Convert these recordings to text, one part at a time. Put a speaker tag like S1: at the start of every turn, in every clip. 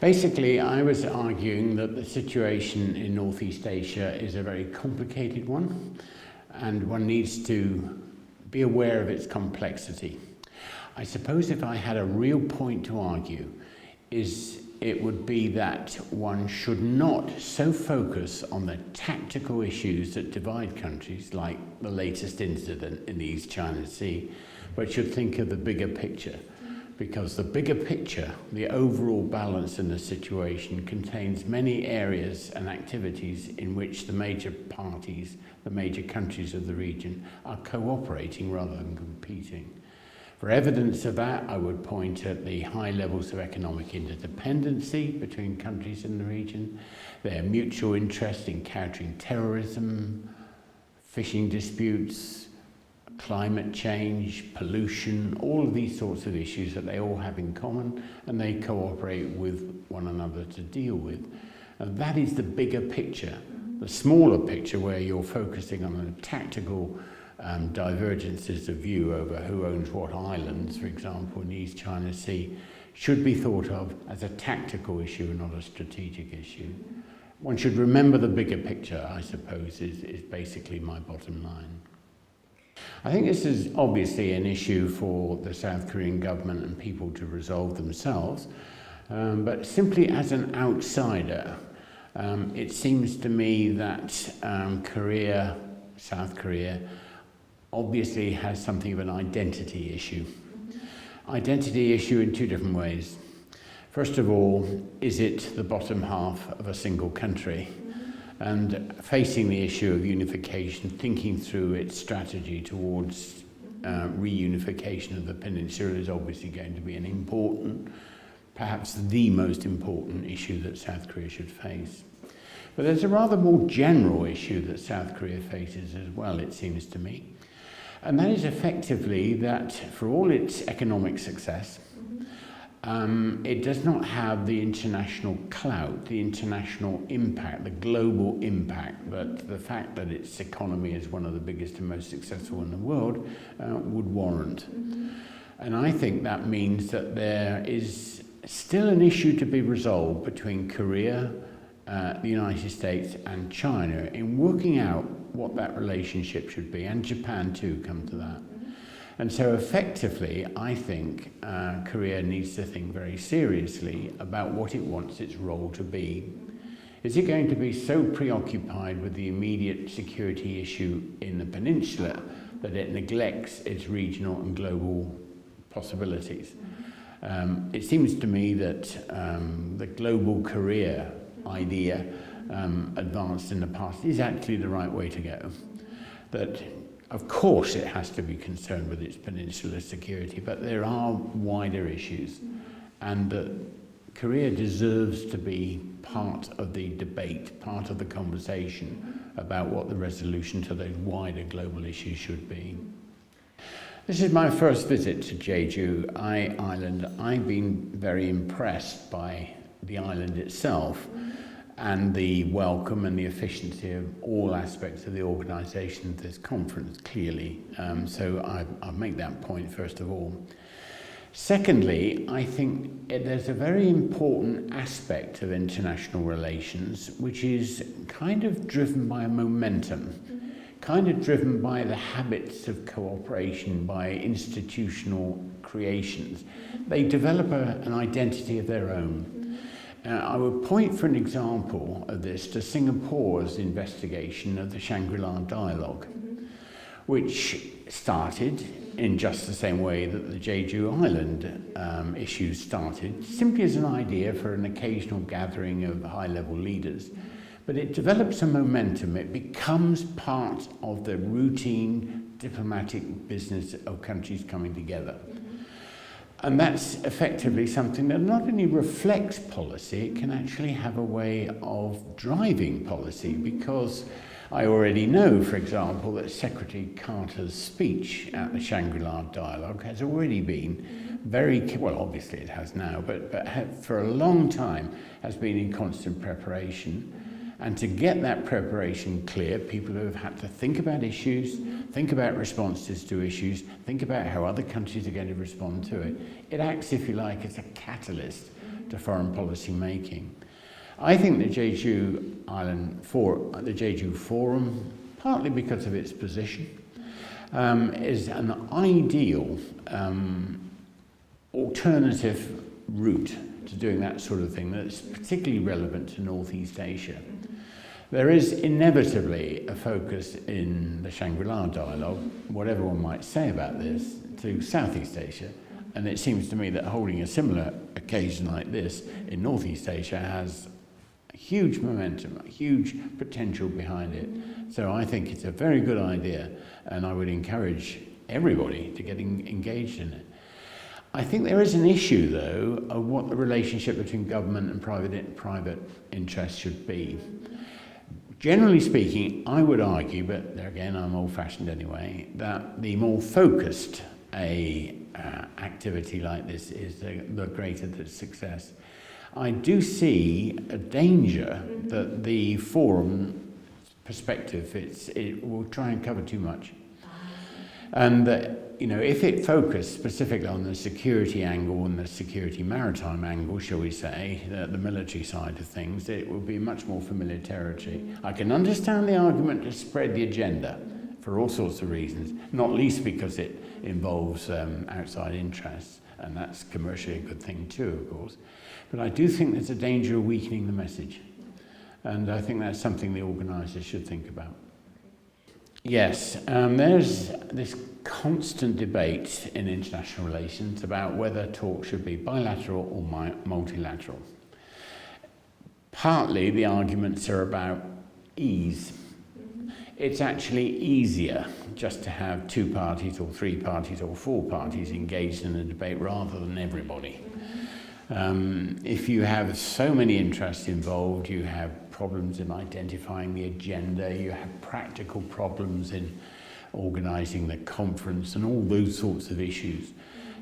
S1: Basically, I was arguing that the situation in Northeast Asia is a very complicated one, and one needs to be aware of its complexity. I suppose if I had a real point to argue, it would be that one should not so focus on the tactical issues that divide countries, like the latest incident in the East China Sea, but should think of the bigger picture. Because the bigger picture, the overall balance in the situation, contains many areas and activities in which the major parties, the major countries of the region, are cooperating rather than competing. For evidence of that, I would point at the high levels of economic interdependency between countries in the region, their mutual interest in countering terrorism, fishing disputes, climate change, pollution, all of these sorts of issues that they all have in common, and they cooperate with one another to deal with. And that is the bigger picture. The smaller picture, where you're focusing on the tactical divergences of view over who owns what islands, for example, in the East China Sea, should be thought of as a tactical issue and not a strategic issue. One should remember the bigger picture, I suppose, is basically my bottom line. I think this is obviously an issue for the South Korean government and people to resolve themselves, but simply as an outsider, it seems to me that South Korea, obviously has something of an identity issue. Identity issue in two different ways. First of all, is it the bottom half of a single country? And facing the issue of unification, thinking through its strategy towards reunification of the peninsula is obviously going to be an important, perhaps the most important issue that South Korea should face. But there's a rather more general issue that South Korea faces as well, it seems to me. And that is effectively that for all its economic success, it does not have the international clout, the international impact, the global impact that the fact that its economy is one of the biggest and most successful in the world would warrant. And I think that means that there is still an issue to be resolved between Korea, the United States and China in working out what that relationship should be, and Japan too come to that. And so effectively, I think Korea needs to think very seriously about what it wants its role to be. Is it going to be so preoccupied with the immediate security issue in the peninsula that it neglects its regional and global possibilities? It seems to me that the global Korea idea advanced in the past is actually the right way to go. That of course it has to be concerned with its peninsular security, but there are wider issues, and that Korea deserves to be part of the debate, part of the conversation about what the resolution to those wider global issues should be. This is my first visit to Jeju Island. I've been very impressed by the island itself and the welcome and the efficiency of all aspects of the organisation of this conference, clearly. So I'll make that point first of all. Secondly, I think there's a very important aspect of international relations which is kind of driven by a momentum, kind of driven by the habits of cooperation, by institutional creations. They develop an identity of their own. I would point for an example of this to Singapore's investigation of the Shangri-La dialogue, which started in just the same way that the Jeju Island issues started, simply as an idea for an occasional gathering of high-level leaders. But it develops a momentum. It becomes part of the routine diplomatic business of countries coming together. And that's effectively something that not only reflects policy, it can actually have a way of driving policy, because I already know, for example, that Secretary Carter's speech at the Shangri-La dialogue has already been very, well, obviously it has now, but for a long time has been in constant preparation. And to get that preparation clear, people have had to think about issues, think about responses to issues, think about how other countries are going to respond to it. It acts, if you like, as a catalyst to foreign policy making. I think the Jeju Forum, partly because of its position, is an ideal alternative route to doing that sort of thing that's particularly relevant to Northeast Asia. There is inevitably a focus in the Shangri-La dialogue, whatever one might say about this, to Southeast Asia. And it seems to me that holding a similar occasion like this in Northeast Asia has a huge momentum, a huge potential behind it. So I think it's a very good idea, and I would encourage everybody to get engaged in it. I think there is an issue, though, of what the relationship between government and private interests should be. Generally speaking, I would argue, but there again, I'm old-fashioned anyway, that the more focused activity like this is, the greater the success. I do see a danger that the forum perspective, it will try and cover too much. And that, if it focused specifically on the security angle and the security maritime angle, shall we say, the military side of things, it will be much more familiar territory. I can understand the argument to spread the agenda for all sorts of reasons, not least because it involves outside interests, and that's commercially a good thing too, of course. But I do think there's a danger of weakening the message, and I think that's something the organisers should think about. Yes, there's this constant debate in international relations about whether talks should be bilateral or multilateral. Partly the arguments are about ease. It's actually easier just to have 2 parties or 3 parties or 4 parties engaged in a debate rather than everybody. If you have so many interests involved, you have problems in identifying the agenda, you have practical problems in organising the conference and all those sorts of issues.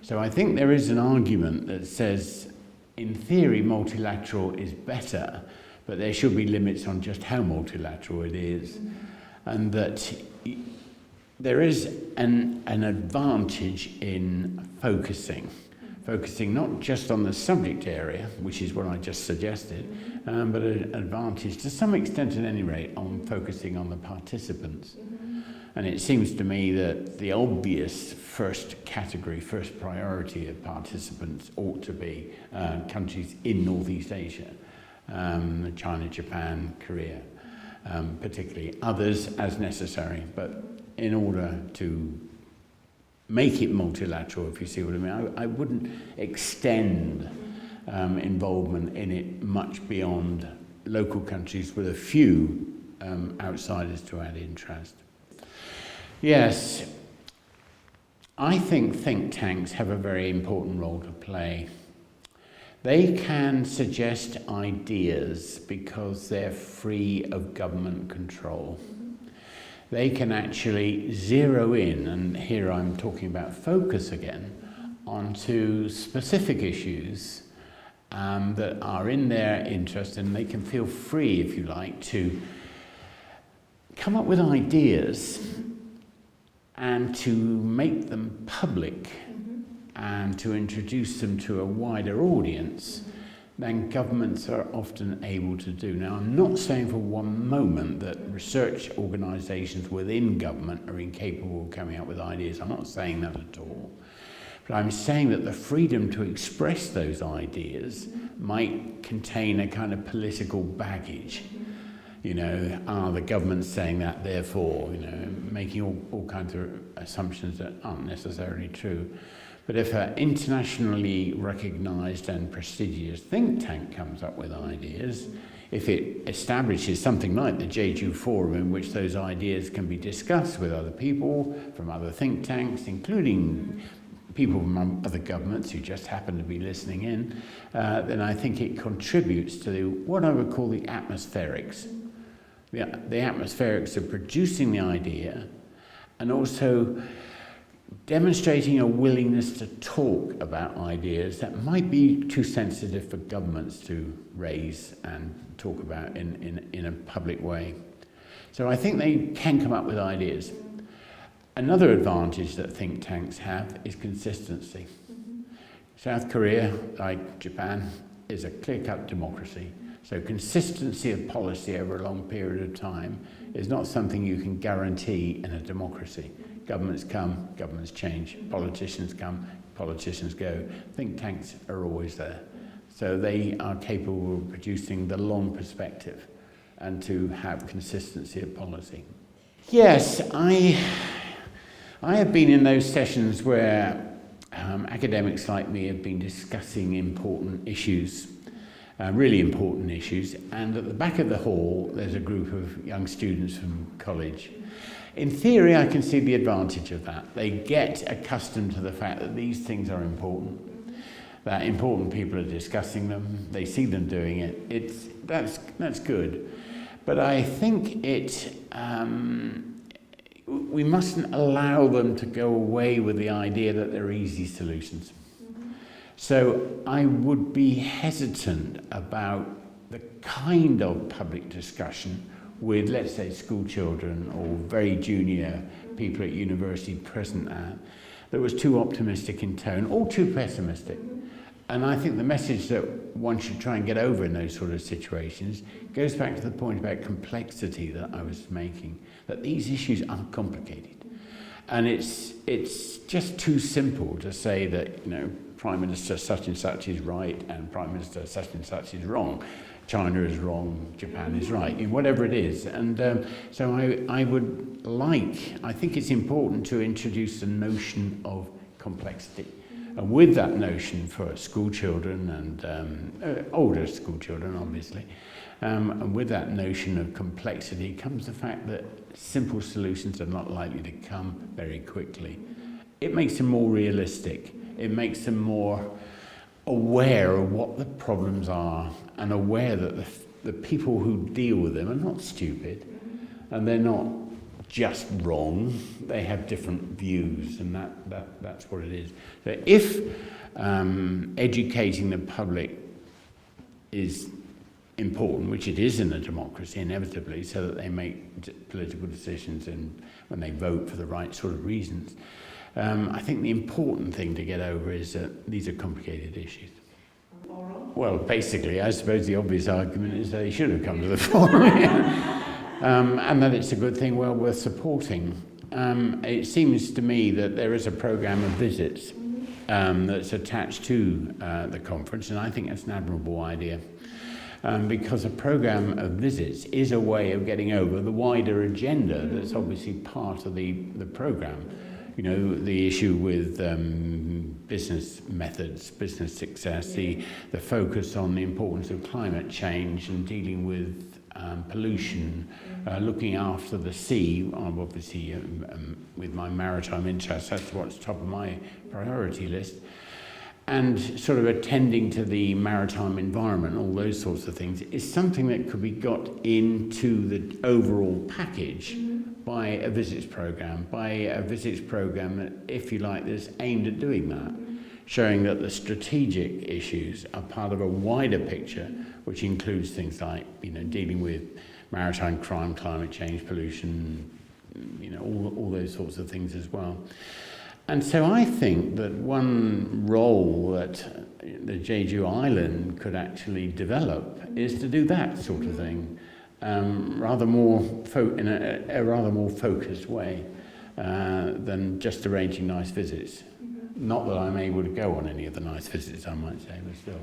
S1: So I think there is an argument that says, in theory, multilateral is better, but there should be limits on just how multilateral it is, and that there is an advantage in focusing not just on the subject area, which is what I just suggested, but an advantage to some extent at any rate on focusing on the participants. And it seems to me that the obvious first priority of participants ought to be countries in Northeast Asia, China, Japan, Korea, particularly, others as necessary, but in order to make it multilateral, if you see what I mean. I wouldn't extend involvement in it much beyond local countries with a few outsiders to add interest. Yes, I think tanks have a very important role to play. They can suggest ideas because they're free of government control. They can actually zero in, and here I'm talking about focus again, onto specific issues that are in their interest, and they can feel free, if you like, to come up with ideas and to make them public and to introduce them to a wider audience than governments are often able to do. Now, I'm not saying for one moment that research organisations within government are incapable of coming up with ideas. I'm not saying that at all. But I'm saying that the freedom to express those ideas might contain a kind of political baggage. The government's saying that, therefore, making all kinds of assumptions that aren't necessarily true. But if an internationally recognised and prestigious think tank comes up with ideas, if it establishes something like the Jeju Forum in which those ideas can be discussed with other people from other think tanks, including people from other governments who just happen to be listening in, then I think it contributes to what I would call the atmospherics. The atmospherics of producing the idea and also demonstrating a willingness to talk about ideas that might be too sensitive for governments to raise and talk about in a public way. So I think they can come up with ideas. Another advantage that think tanks have is consistency. South Korea, like Japan, is a clear-cut democracy. So consistency of policy over a long period of time is not something you can guarantee in a democracy. Governments come, governments change. Politicians come, politicians go. Think tanks are always there. So they are capable of producing the long perspective and to have consistency of policy. Yes, I have been in those sessions where academics like me have been discussing important issues, really important issues, and at the back of the hall there's a group of young students from college. In theory, I can see the advantage of that. They get accustomed to the fact that these things are important, that important people are discussing them, they see them doing it. That's good. But I think we mustn't allow them to go away with the idea that they're easy solutions. So I would be hesitant about the kind of public discussion with, let's say, school children or very junior people at university present at, that was too optimistic in tone or too pessimistic. And I think the message that one should try and get over in those sort of situations goes back to the point about complexity that I was making, that these issues are complicated. And it's just too simple to say that, Prime Minister such and such is right and Prime Minister such and such is wrong. China is wrong, Japan is right, whatever it is. And so I think it's important to introduce the notion of complexity. And with that notion for school children and older school children, obviously, and with that notion of complexity comes the fact that simple solutions are not likely to come very quickly. It makes them more realistic. It makes them more aware of what the problems are and aware that the people who deal with them are not stupid and they're not just wrong, they have different views, and that's what it is. So if educating the public is important, which it is in a democracy inevitably, so that they make political decisions and when they vote for the right sort of reasons, I think the important thing to get over is that these are complicated issues. Well, basically, I suppose the obvious argument is that they should have come to the forum. And that it's a good thing, well worth supporting. It seems to me that there is a programme of visits that's attached to the conference, and I think that's an admirable idea. Because a programme of visits is a way of getting over the wider agenda that's obviously part of the programme. The issue with business methods, business success, the focus on the importance of climate change and dealing with pollution, looking after the sea. Obviously, with my maritime interests, that's what's top of my priority list. And sort of attending to the maritime environment, all those sorts of things, is something that could be got into the overall package by a visits program, that, if you like, that's aimed at doing that, showing that the strategic issues are part of a wider picture, which includes things like, dealing with maritime crime, climate change, pollution, all those sorts of things as well. And so I think that one role that the Jeju Island could actually develop is to do that sort of thing, rather more in a rather more focused way than just arranging nice visits. Not that I'm able to go on any of the nice visits, I might say, but still.